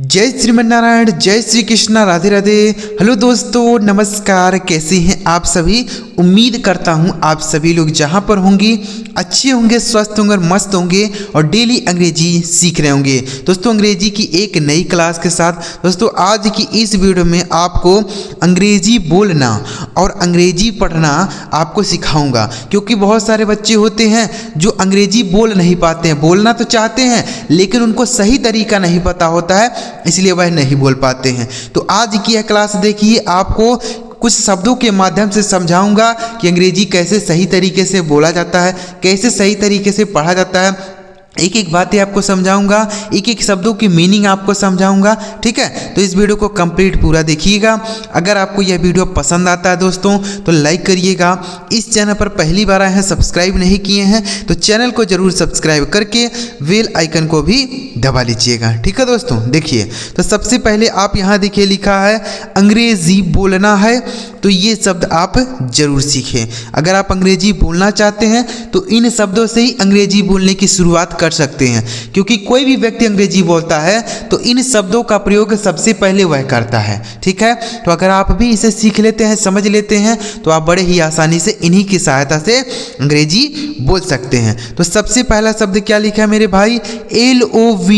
जय श्रीमन्नारायण, जय श्री कृष्णा, राधे राधे। हेलो दोस्तों, नमस्कार। कैसे हैं आप सभी? उम्मीद करता हूं आप सभी लोग जहां पर होंगे अच्छे होंगे, स्वस्थ होंगे और मस्त होंगे और डेली अंग्रेजी सीख रहे होंगे। दोस्तों, अंग्रेजी की एक नई क्लास के साथ दोस्तों आज की इस वीडियो में आपको अंग्रेजी बोलना और अंग्रेजी पढ़ना आपको सिखाऊंगा, क्योंकि बहुत सारे बच्चे होते हैं जो अंग्रेजी बोल नहीं पाते हैं। बोलना तो चाहते हैं लेकिन उनको सही तरीका नहीं पता होता है, इसलिए वह नहीं बोल पाते हैं। तो आज की यह क्लास देखिए, आपको कुछ शब्दों के माध्यम से समझाऊंगा कि अंग्रेजी कैसे सही तरीके से बोला जाता है, कैसे सही तरीके से पढ़ा जाता है। एक एक बातें आपको समझाऊंगा, एक एक शब्दों की मीनिंग आपको समझाऊंगा। ठीक है, तो इस वीडियो को कंप्लीट पूरा देखिएगा। अगर आपको यह वीडियो पसंद आता है दोस्तों तो लाइक करिएगा। इस चैनल पर पहली बार आए हैं, सब्सक्राइब नहीं किए हैं तो चैनल को जरूर सब्सक्राइब करके बेल आइकन को भी दबा लीजिएगा। ठीक है दोस्तों, देखिए तो सबसे पहले आप यहाँ देखिए लिखा है अंग्रेजी बोलना है, तो ये शब्द आप जरूर सीखें। अगर आप अंग्रेजी बोलना चाहते हैं तो इन शब्दों से ही अंग्रेजी बोलने की शुरुआत कर सकते हैं, क्योंकि कोई भी व्यक्ति अंग्रेजी बोलता है तो इन शब्दों का प्रयोग सबसे पहले वह करता है। ठीक है, तो अगर आप भी इसे सीख लेते हैं, समझ लेते हैं तो आप बड़े ही आसानी से इन्हीं की सहायता से अंग्रेजी बोल सकते हैं। तो सबसे पहला शब्द क्या लिखा है मेरे भाई? LOVE।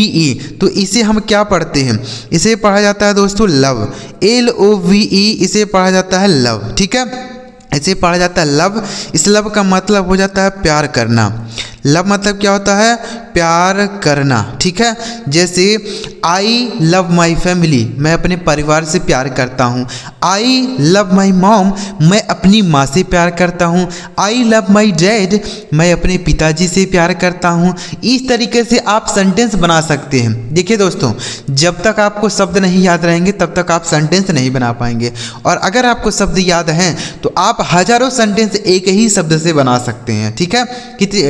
तो इसे हम क्या पढ़ते हैं? इसे पढ़ा जाता है दोस्तों लव। LOVE इसे पढ़ा जाता है लव। ठीक है, इसे पढ़ा जाता है लव। इस लव का मतलब हो जाता है प्यार करना। लव मतलब क्या होता है? प्यार करना। ठीक है, जैसे आई लव माई फैमिली, मैं अपने परिवार से प्यार करता हूँ। आई लव माई मॉम, मैं अपनी माँ से प्यार करता हूँ। आई लव माई डैड, मैं अपने पिताजी से प्यार करता हूँ। इस तरीके से आप सेंटेंस बना सकते हैं। देखिए दोस्तों, जब तक आपको शब्द नहीं याद रहेंगे तब तक आप सेंटेंस नहीं बना पाएंगे, और अगर आपको शब्द याद हैं तो आप हजारों सेंटेंस एक ही शब्द से बना सकते हैं। ठीक है,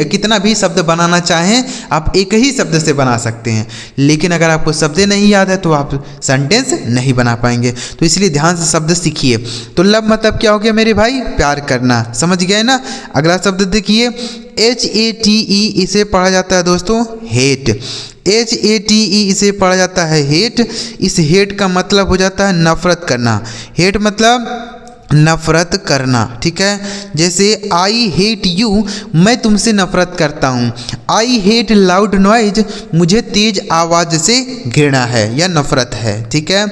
कितना भी शब्द बनाना चाहें आप एक ही शब्द से बना सकते हैं, लेकिन अगर आपको शब्द नहीं याद है तो आप सेंटेंस नहीं बना पाएंगे। तो इसलिए ध्यान से शब्द सीखिए। तो लव मतलब क्या हो गया मेरे भाई? प्यार करना। समझ गए ना? अगला शब्द देखिए HATE, इसे पढ़ा जाता है दोस्तों हेट। HATE इसे पढ़ा जाता है हेट। इस हेट का मतलब हो जाता है नफरत करना। हेट मतलब नफरत करना। ठीक है, जैसे आई हेट यू, मैं तुमसे नफरत करता हूँ। आई हेट लाउड नॉइज, मुझे तेज आवाज़ से घृणा है या नफरत है। ठीक है,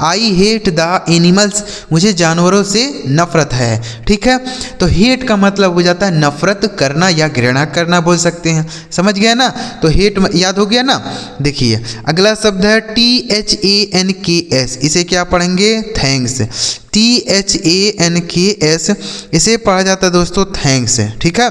आई हेट द एनिमल्स, मुझे जानवरों से नफरत है। ठीक है, तो हेट का मतलब हो जाता है नफरत करना या घृणा करना बोल सकते हैं। समझ गया ना? तो हेट याद हो गया ना? देखिए अगला शब्द है THANKS, इसे क्या पढ़ेंगे? थैंक्स। THANKS इसे पढ़ा जाता है दोस्तों थैंक्स। ठीक है,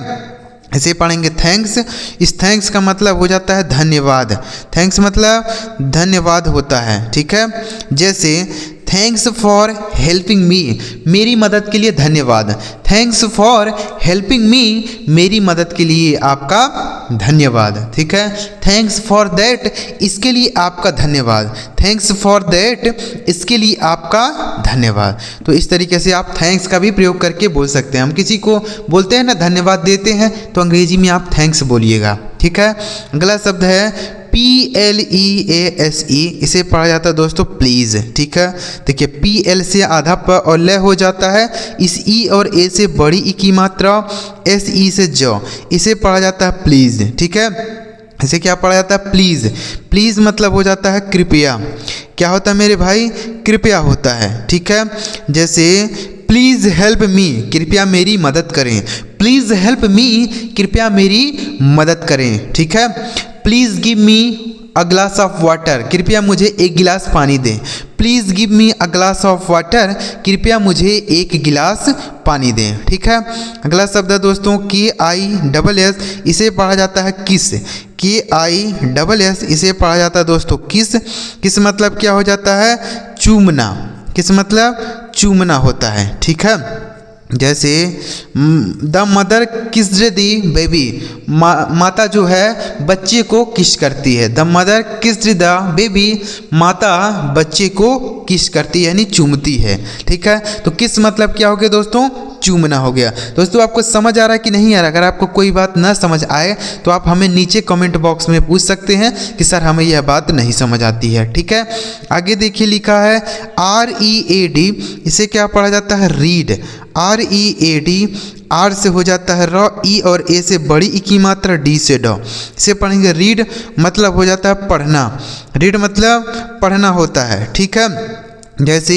इसे पढ़ेंगे थैंक्स। इस थैंक्स का मतलब हो जाता है धन्यवाद। थैंक्स मतलब धन्यवाद होता है। ठीक है, जैसे थैंक्स फॉर हेल्पिंग मी, मेरी मदद के लिए धन्यवाद। थैंक्स फॉर हेल्पिंग मी, मेरी मदद के लिए आपका धन्यवाद। ठीक है, थैंक्स फॉर दैट, इसके लिए आपका धन्यवाद। थैंक्स फॉर दैट, इसके लिए आपका धन्यवाद। तो इस तरीके से आप थैंक्स का भी प्रयोग करके बोल सकते हैं। हम किसी को बोलते हैं ना धन्यवाद देते हैं, तो अंग्रेजी में आप थैंक्स बोलिएगा। ठीक है, अगला शब्द है PLEASE, इसे पढ़ा जाता है दोस्तों प्लीज़। ठीक है, देखिए PL से आधा प और ल हो जाता है। इस E और A से बड़ी ई की मात्रा SE से ज, इसे पढ़ा जाता है प्लीज़। ठीक है, इसे क्या पढ़ा जाता है? प्लीज़। प्लीज़ मतलब हो जाता है कृपया। क्या होता है मेरे भाई? कृपया होता है। ठीक है, जैसे प्लीज़ हेल्प मी, कृपया मेरी मदद करें। प्लीज़ हेल्प मी, कृपया मेरी मदद करें। ठीक है, please give me a glass of water, कृपया मुझे एक गिलास पानी दें। Please give me a glass of water, कृपया मुझे एक गिलास पानी दें। ठीक है, अगला शब्द है दोस्तों KISS, इसे पढ़ा जाता है किस। KISS इसे पढ़ा जाता है दोस्तों किस। किस मतलब क्या हो जाता है? चूमना। किस मतलब? चूमना होता है। ठीक है, जैसे the mother kissed the baby, माता जो है बच्चे को किस करती है। The mother kissed the baby, माता बच्चे को किस करती है यानी चूमती है। ठीक है, तो किस मतलब क्या हो गया दोस्तों? चूमना हो गया। दोस्तों आपको समझ आ रहा है कि नहीं आ रहा? अगर आपको कोई बात ना समझ आए तो आप हमें नीचे कमेंट बॉक्स में पूछ सकते हैं कि सर हमें यह बात नहीं समझ आती है। ठीक है, आगे देखिए लिखा है READ, इसे क्या पढ़ा जाता है? रीड। READ, आर से हो जाता है र, ई और ए से बड़ी ई की मात्रा, डी से ड, इसे पढ़ेंगे रीड, मतलब हो जाता है पढ़ना। रीड मतलब पढ़ना होता है। ठीक है, जैसे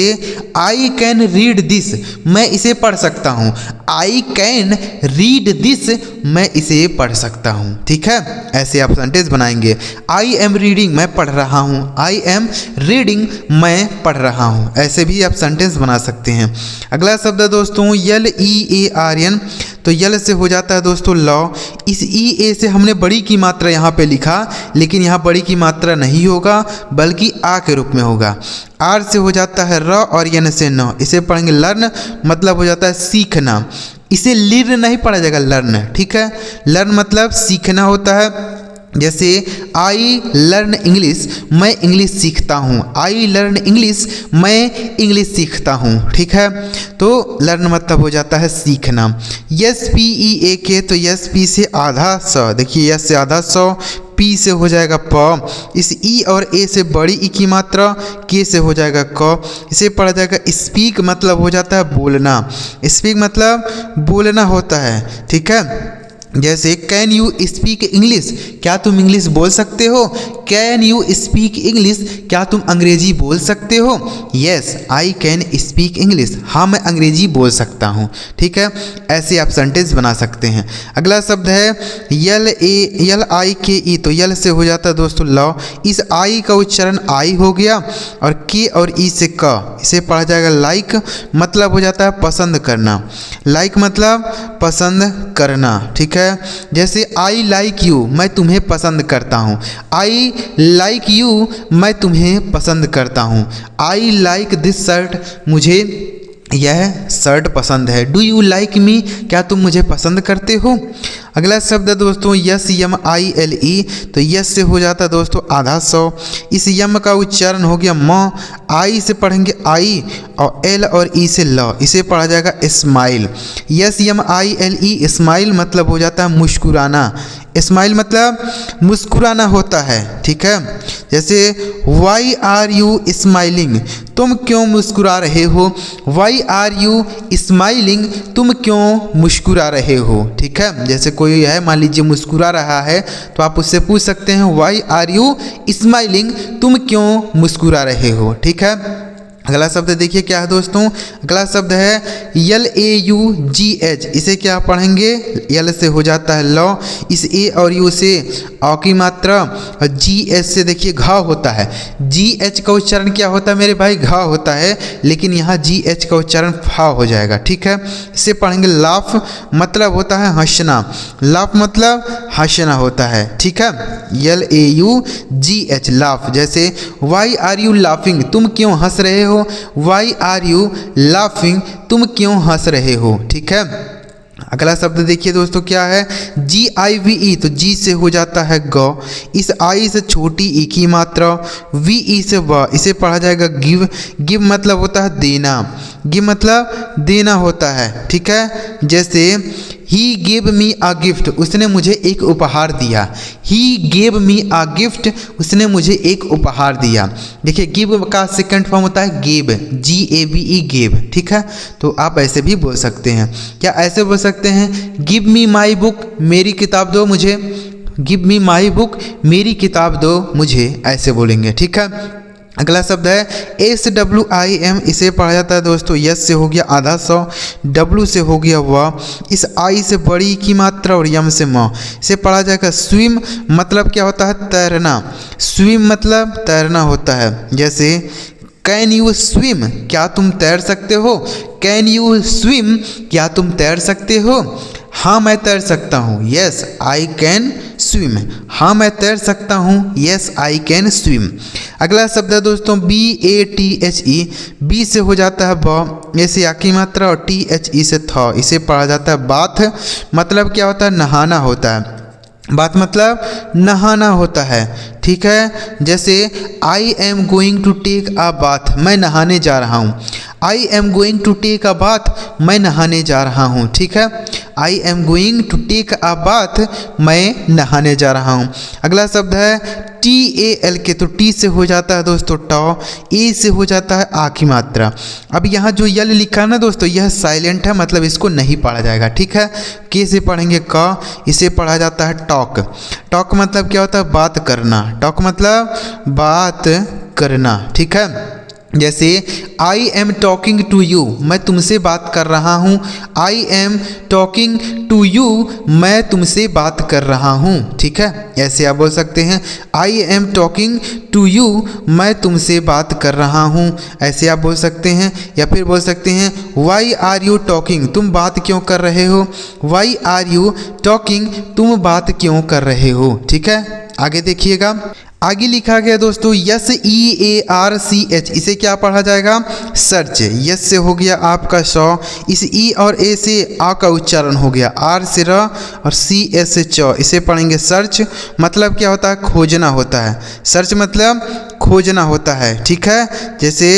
आई कैन रीड दिस, मैं इसे पढ़ सकता हूँ। आई कैन रीड दिस, मैं इसे पढ़ सकता हूँ। ठीक है, ऐसे आप सेंटेंस बनाएंगे। आई एम रीडिंग, मैं पढ़ रहा हूँ। आई एम रीडिंग, मैं पढ़ रहा हूँ। ऐसे भी आप सेंटेंस बना सकते हैं। अगला शब्द है दोस्तों LEARN, तो यल से हो जाता है दोस्तों लॉ। इस EA से हमने बड़ी की मात्रा यहाँ पे लिखा, लेकिन यहाँ बड़ी की मात्रा नहीं होगा बल्कि आ के रूप में होगा। आर से हो जाता है र और यन से न, इसे पढ़ेंगे लर्न, मतलब हो जाता है सीखना। इसे लिर्न नहीं पढ़ा जाएगा, लर्न। ठीक है, लर्न मतलब सीखना होता है। जैसे आई लर्न इंग्लिश, मैं इंग्लिश सीखता हूँ। आई लर्न इंग्लिश, मैं इंग्लिश सीखता हूँ। ठीक है, तो लर्न मतलब हो जाता है सीखना। SPEAK, तो SP से आधा स, देखिए यस से आधा स, पी से हो जाएगा प, इस ई और ए से बड़ी ई की मात्रा, के से हो जाएगा क, इसे पढ़ा जाएगा स्पीक, मतलब हो जाता है बोलना। स्पीक मतलब बोलना होता है। ठीक है, जैसे कैन यू स्पीक इंग्लिश, क्या तुम इंग्लिश बोल सकते हो? कैन यू स्पीक इंग्लिश, क्या तुम अंग्रेजी बोल सकते हो? Yes I can speak English, हाँ मैं अंग्रेजी बोल सकता हूँ। ठीक है, ऐसे आप सेंटेंस बना सकते हैं। अगला शब्द है LIKE, तो यल से हो जाता है दोस्तों लॉ। इस आई का उच्चारण आई हो गया और के और ई से क, इसे पढ़ा जाएगा लाइक, मतलब हो जाता है पसंद करना। लाइक मतलब पसंद करना। ठीक है, जैसे आई लाइक यू, मैं तुम्हें पसंद करता हूँ। आई लाइक यू, मैं तुम्हें पसंद करता हूँ। आई लाइक दिस शर्ट, मुझे यह शर्ट पसंद है। डू यू लाइक मी, क्या तुम मुझे पसंद करते हो? अगला शब्द है दोस्तों SMILE, तो यस से हो जाता है दोस्तों आधा सौ। इस यम का उच्चारण हो गया म, आई से पढ़ेंगे आई और एल और ई से ल, इसे पढ़ा जाएगा स्माइल। SMILE, स्माइल मतलब हो जाता है मुस्कुराना। स्माइल मतलब मुस्कुराना होता है। ठीक है, जैसे वाई आर यू स्माइलिंग, तुम क्यों मुस्कुरा रहे हो? वाई आर यू स्माइलिंग, तुम क्यों मुस्कुरा रहे हो? ठीक है, जैसे कोई है मान लीजिए मुस्कुरा रहा है तो आप उससे पूछ सकते हैं वाई आर यू स्माइलिंग, तुम क्यों मुस्कुरा रहे हो? ठीक है, अगला शब्द देखिए क्या है दोस्तों। अगला शब्द है LAUGH, इसे क्या पढ़ेंगे? यल से हो जाता है लॉ, इस ए और यू से औ की मात्रा और GH से देखिए घ होता है। GH का उच्चारण क्या होता है मेरे भाई? घ होता है, लेकिन यहाँ GH का उच्चारण फा हो जाएगा। ठीक है, इसे पढ़ेंगे लाफ, मतलब होता है हंसना। लाफ मतलब हंसना होता है। ठीक है, LAUGH लाफ। जैसे वाई आर यू लाफिंग, तुम क्यों हंस रहे हो? वाई आर यू लाफिंग, तुम क्यों हंस रहे हो? ठीक है, अगला शब्द देखिए दोस्तों क्या है GIVE, तो जी से हो जाता है ग, इस आई से छोटी ई की मात्रा, VE से व, इसे पढ़ा जाएगा गिव। गिव मतलब होता है देना। गिव मतलब देना होता है। ठीक है, जैसे he gave me uh gift, उसने मुझे एक उपहार दिया। He gave me uh gift, उसने मुझे एक उपहार दिया। देखिए गिव का सेकंड फॉर्म होता है गेव, GAVE गेव। ठीक है, तो आप ऐसे भी बोल सकते हैं। क्या ऐसे बोल सकते हैं गिव मी माई बुक, मेरी किताब दो मुझे। गिव मी माई बुक, मेरी किताब दो मुझे, ऐसे बोलेंगे। ठीक है, अगला शब्द है SWIM, इसे पढ़ा जाता है दोस्तों यस से हो गया आधा सौ, W से हो गया व, इस आई से बड़ी की मात्रा और यम से म, इसे पढ़ा जाएगा स्विम, मतलब क्या होता है? तैरना। स्विम मतलब तैरना होता है। जैसे कैन यू स्विम, क्या तुम तैर सकते हो? कैन यू स्विम, क्या तुम तैर सकते हो? हाँ मैं तैर सकता हूँ। यस आई कैन स्विम, हाँ मैं तैर सकता हूँ। Yes I can swim. अगला शब्द है दोस्तों BATHE, बी से हो जाता है ब, ए से आ की मात्रा और THE से थ, इसे पढ़ा जाता है बाथ, मतलब क्या होता है? नहाना होता है। बात मतलब नहाना होता है। ठीक है, जैसे I am going to take a bath, मैं नहाने जा रहा हूँ। I am going to take a bath, मैं नहाने जा रहा हूँ। ठीक है, I am going to take a bath, मैं नहाने जा रहा हूँ। अगला शब्द है TAL के, तो टी से हो जाता है दोस्तों टॉ, ए से हो जाता है आ की मात्रा। अब यहाँ जो यल लिखा है ना दोस्तों, यह साइलेंट है, मतलब इसको नहीं पढ़ा जाएगा। ठीक है, के से पढ़ेंगे क, इसे पढ़ा जाता है टॉक। टॉक मतलब क्या होता है? बात करना। टॉक मतलब बात करना। ठीक है, जैसे I am talking to you, मैं तुमसे बात कर रहा हूँ। I am talking to you, मैं तुमसे बात कर रहा हूँ। ठीक है, ऐसे आप बोल सकते हैं I am talking to you, मैं तुमसे बात कर रहा हूँ, ऐसे आप बोल सकते हैं। या फिर बोल सकते हैं वाई आर यू टॉकिंग, तुम बात क्यों कर रहे हो। वाई आर यू टॉकिंग, तुम बात क्यों कर रहे हो। ठीक है, आगे देखिएगा। आगे लिखा गया दोस्तों SEARCH, इसे क्या पढ़ा जाएगा? सर्च। यस से हो गया आपका सौ, इस ई और ए से आ का उच्चारण हो गया, आर से र और CS से च, इसे पढ़ेंगे सर्च। मतलब क्या होता है? खोजना होता है। सर्च मतलब खोजना होता है। ठीक है, जैसे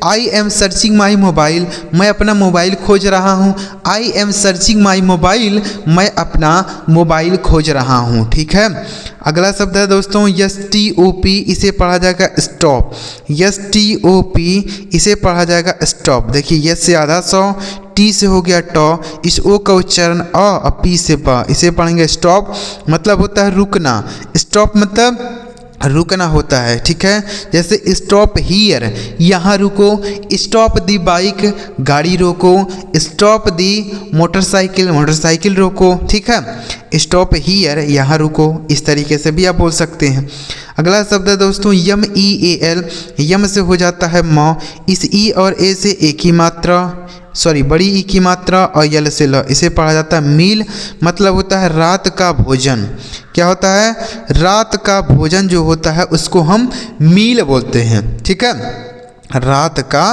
I am searching my mobile, मैं अपना मोबाइल खोज रहा हूँ। I am searching my mobile, मैं अपना मोबाइल खोज रहा हूँ। ठीक है, अगला शब्द है दोस्तों STOP, इसे पढ़ा जाएगा स्टॉप। STOP, इसे पढ़ा जाएगा स्टॉप। देखिए यस से आधा सौ, टी से हो गया टॉ, इस ओ का उच्चारण अ और पी से प, इसे पढ़ेंगे स्टॉप। मतलब होता है रुकना। स्टॉप मतलब रुकना होता है। ठीक है, जैसे स्टॉप हियर, यहाँ रुको। स्टॉप दी बाइक, गाड़ी रोको। स्टॉप दी मोटरसाइकिल, मोटरसाइकिल रोको। ठीक है, स्टॉप हियर, यहाँ रुको। इस तरीके से भी आप बोल सकते हैं। अगला शब्द है दोस्तों MEAL, यम से हो जाता है म, इस ई और ए से एक ही मात्रा, बड़ी ई की मात्रा और यल से ल, इसे पढ़ा जाता है मील। मतलब होता है रात का भोजन। क्या होता है? रात का भोजन जो होता है उसको हम मील बोलते हैं। ठीक है, रात का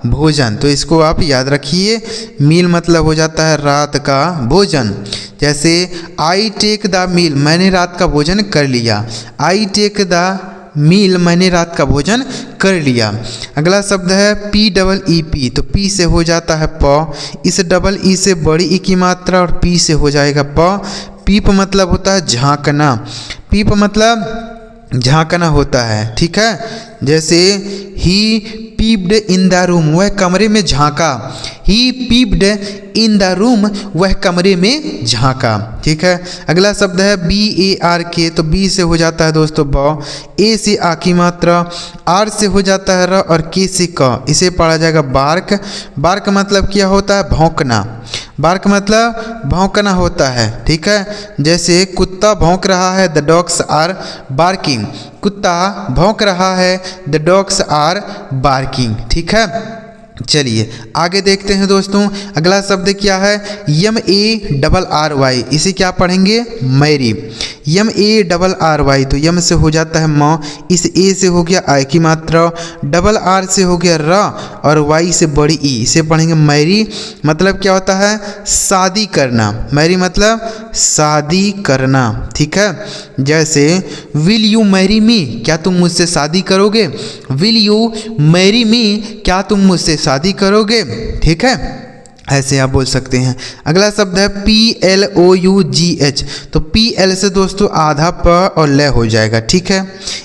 भोजन, तो इसको आप याद रखिए। मील मतलब हो जाता है रात का भोजन। जैसे आई टेक द मील, मैंने रात का भोजन कर लिया। आई टेक द मील, मैंने रात का भोजन कर लिया। अगला शब्द है PEEP, तो पी से हो जाता है प, इस डबल ई से बड़ी ई की मात्रा और पी से हो जाएगा प। पीप मतलब होता है झांकना। पीप मतलब झांकना होता है। ठीक है, जैसे ही पीप्ड इन द रूम, वह कमरे में झांका। ही पीप्ड इन द रूम, वह कमरे में झांका। ठीक है, अगला शब्द है BARK, तो बी से हो जाता है दोस्तों ब, ए से आ की मात्रा, आर से हो जाता है र और के से क, इसे पढ़ा जाएगा बार्क। बार्क मतलब क्या होता है? भौंकना। बार्क मतलब भौंकना होता है। ठीक है, जैसे कुत्ता भौंक रहा है, द डॉग्स आर बार्किंग। कुत्ता भौंक रहा है, द डॉग्स आर बार्किंग। ठीक है, चलिए आगे देखते हैं दोस्तों। अगला शब्द क्या है? MARRY, इसे क्या पढ़ेंगे? मैरी। MARRY, तो यम से हो जाता है म, इस ए से हो गया आई की मात्रा, डबल आर से हो गया र और वाई से बड़ी ई, इसे पढ़ेंगे मैरी। मतलब क्या होता है? शादी करना। मैरी मतलब शादी करना। ठीक है, जैसे विल यू मैरी मी, क्या तुम मुझसे शादी करोगे। विल यू मैरी मी, क्या तुम मुझसे शादी करोगे। ठीक है, ऐसे आप बोल सकते हैं। अगला शब्द है PLOUGH, तो PL से दोस्तों आधा प और ल हो जाएगा। ठीक है,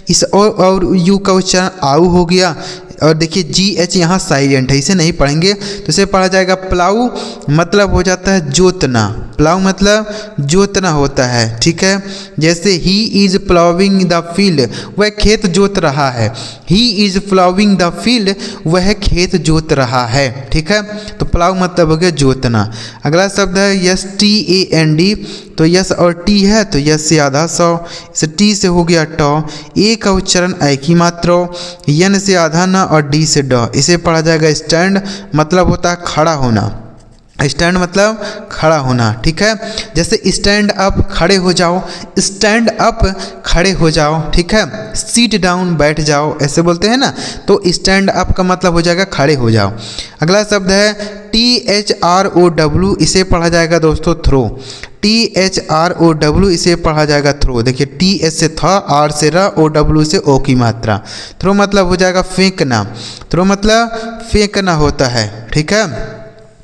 इस और यू का उच्चारण आऊ हो गया। और देखिए GH यहाँ साइलेंट है, इसे नहीं पढ़ेंगे, तो इसे पढ़ा जाएगा प्लाऊ। मतलब हो जाता है जोतना। प्लाऊ मतलब जोतना होता है। ठीक है, जैसे he is ploughing the field, वह खेत जोत रहा है। He is ploughing the field, वह खेत जोत रहा है। ठीक है, तो प्लाऊ मतलब हो गया जोतना। अगला शब्द है STAND, तो यस और टी है, तो यस से आधा सौ, इस टी से हो गया टॉ, ए का उच्चारण ऐ की मात्रा, यन से आधा न और डी से ड, इसे पढ़ा जाएगा स्टैंड। मतलब होता है खड़ा होना। स्टैंड मतलब खड़ा होना। ठीक है, जैसे स्टैंड अप, खड़े हो जाओ। स्टैंड अप, खड़े हो जाओ। ठीक है, सीट डाउन, बैठ जाओ, ऐसे बोलते हैं ना, तो स्टैंड अप का मतलब हो जाएगा खड़े हो जाओ। अगला शब्द है THROW इसे पढ़ा जाएगा दोस्तों थ्रो। THROW इसे पढ़ा जाएगा थ्रो। देखिए TH से था, R से र, OW से ओ की मात्रा। थ्रो मतलब हो जाएगा फेंकना। थ्रो मतलब फेंकना होता है, ठीक है।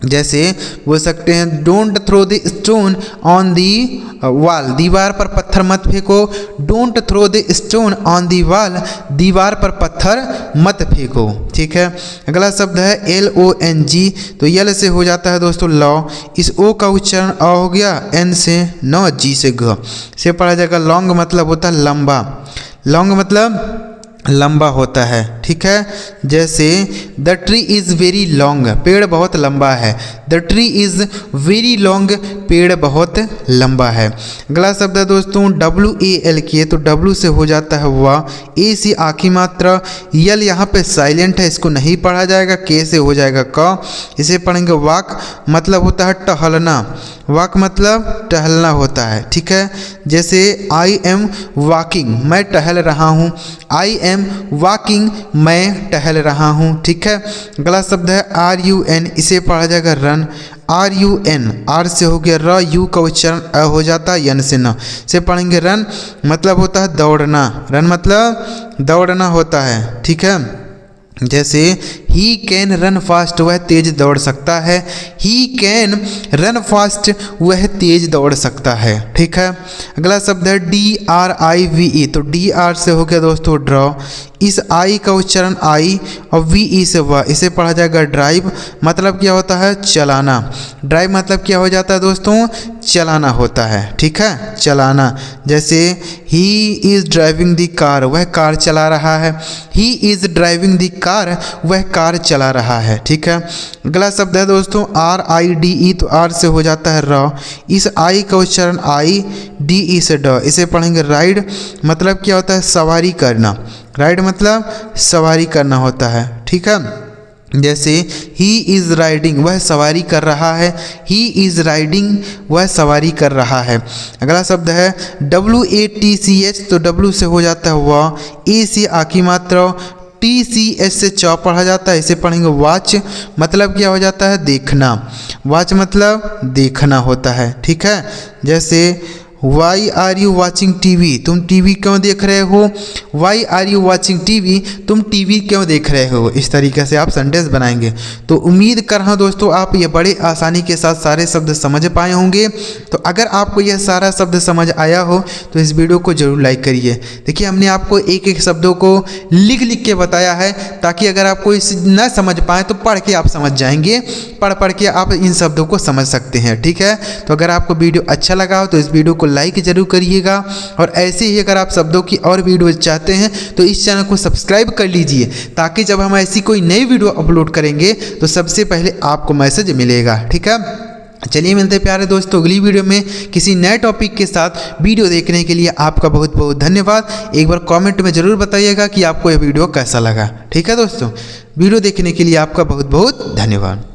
जैसे बोल सकते हैं don't throw the stone on the wall, दीवार पर पत्थर मत फेंको। Don't throw the stone on the wall, दीवार पर पत्थर मत फेंको, ठीक है। अगला शब्द है LONG, तो यल से हो जाता है दोस्तों लॉ। इस ओ का उच्चारण अ हो गया, N से न, G से घ से पढ़ा जाएगा लॉन्ग, मतलब होता है लंबा। लॉन्ग मतलब लंबा होता है, ठीक है। जैसे the tree is very long, पेड़ बहुत लंबा है। The tree is very long, पेड़ बहुत लंबा है। अगला शब्द है दोस्तों WALK, तो W से हो जाता है वाह। ए से आखी मात्रा, यल यहाँ पे साइलेंट है, इसको नहीं पढ़ा जाएगा। के से हो जाएगा क, इसे पढ़ेंगे वाक, मतलब होता है टहलना। वाक मतलब टहलना होता है, ठीक है। जैसे आई एम वॉकिंग, मैं टहल रहा हूँ। आई एम वॉकिंग, मैं टहल रहा हूँ, ठीक है। अगला शब्द है RUN, इसे पढ़ा जाएगा रन। RUN, R से हो गया र, यू का उच्चारण अ हो जाता है, यन से न से पढ़ेंगे रन, मतलब होता है दौड़ना। रन मतलब दौड़ना होता है, ठीक है। जैसे ही कैन रन फास्ट, वह तेज दौड़ सकता है। ही कैन रन फास्ट, वह तेज दौड़ सकता है, ठीक है। अगला शब्द है DRIVE, तो DR से हो गया दोस्तों ड्रॉ। इस आई का उच्चारण आई और VE से वह, इसे पढ़ा जाएगा ड्राइव, मतलब क्या होता है चलाना। ड्राइव मतलब क्या हो जाता है दोस्तों, चलाना होता है, ठीक है, चलाना। जैसे he is driving the car, वह कार चला रहा है। He is driving the car, वह कार चला रहा है, ठीक है। अगला शब्द है दोस्तों RIDE, तो R से हो जाता है र। इस आई का उच्चारण आई, DE से ड, इसे पढ़ेंगे राइड, मतलब क्या होता है सवारी करना। राइड मतलब सवारी करना होता है, ठीक है। जैसे ही इज़ राइडिंग, वह सवारी कर रहा है। ही इज़ राइडिंग, वह सवारी कर रहा है। अगला शब्द है WATCH, तो W से हो जाता है वह। ए से आकी मात्रा, TCH से च पढ़ा जाता है, इसे पढ़ेंगे वॉच, मतलब क्या हो जाता है देखना। वॉच मतलब देखना होता है, ठीक है। जैसे why are you watching TV, तुम TV क्यों देख रहे हो। Why are you watching TV, तुम TV क्यों देख रहे हो। इस तरीके से आप सेंटेंस बनाएंगे। तो उम्मीद कर रहा हूँ दोस्तों आप ये बड़े आसानी के साथ सारे शब्द समझ पाए होंगे। तो अगर आपको यह सारा शब्द समझ आया हो तो इस वीडियो को जरूर लाइक करिए। देखिए हमने आपको एक एक शब्दों को लिख लिख के बताया है, ताकि अगर आपको इस न समझ पाए तो पढ़ के आप समझ जाएंगे। पढ़ के आप इन शब्दों को समझ सकते हैं, ठीक है। तो अगर आपको वीडियो अच्छा लगा हो तो इस वीडियो को लाइक जरूर करिएगा, और ऐसे ही अगर आप शब्दों की और वीडियो चाहते हैं तो इस चैनल को सब्सक्राइब कर लीजिए, ताकि जब हम ऐसी कोई नई वीडियो अपलोड करेंगे तो सबसे पहले आपको मैसेज मिलेगा, ठीक है। चलिए मिलते हैं प्यारे दोस्तों अगली वीडियो में किसी नए टॉपिक के साथ। वीडियो देखने के लिए आपका बहुत बहुत धन्यवाद। एक बार कमेंट में ज़रूर बताइएगा कि आपको यह वीडियो कैसा लगा, ठीक है दोस्तों। वीडियो देखने के लिए आपका बहुत बहुत धन्यवाद।